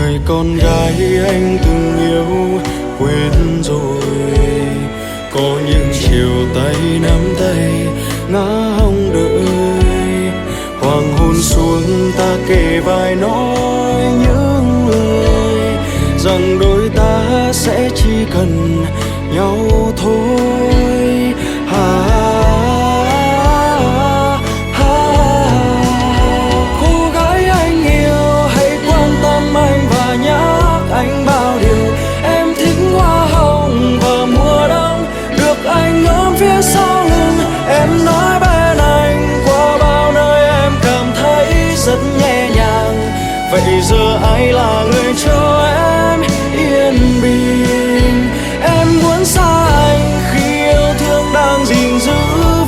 Người con gái anh từng yêu quên rồi, có những chiều tay nắm tay ngã hông đợi. Hoàng hôn xuống ta kề vai nói những lời rằng đôi ta sẽ chỉ cần nhau thôi. Cô gái anh yêu hãy quan tâm anh và nhắc anh bao điều. Em thích hoa hồng và mùa đông được anh ôm phía sau lưng. Em nói bên anh qua bao nơi em cảm thấy rất nhẹ nhàng. Vậy giờ ai là người cho em yên bình? Em muốn xa anh khi yêu thương đang gìn giữ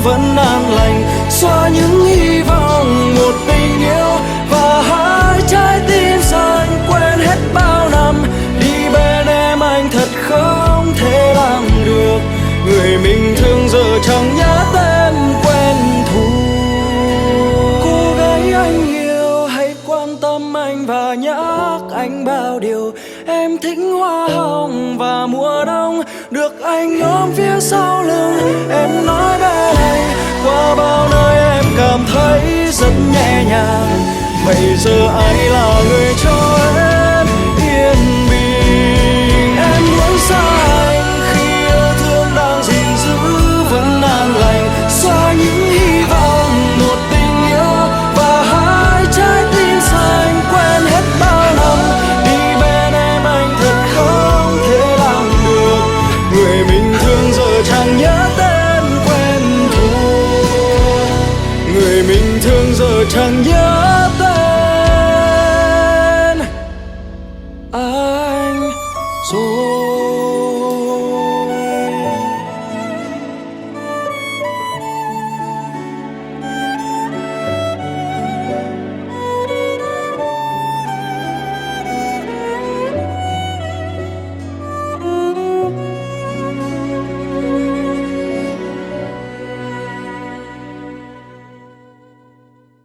vẫn an lành, xóa những hy vọng một tình yêu và hai trái tim dần quên hết bao năm. Đi bên em anh thật không thể làm được, người mình thương giờ chẳng nhớ tên quen thuộc. Cô gái anh yêu hãy quan tâm anh và nhắc anh bao điều. Em thích hoa hồng và mùa đông được anh ôm phía sau lưng. Em nói bên anh qua bao nơi em cảm thấy rất nhẹ nhàng. Vậy giờ anh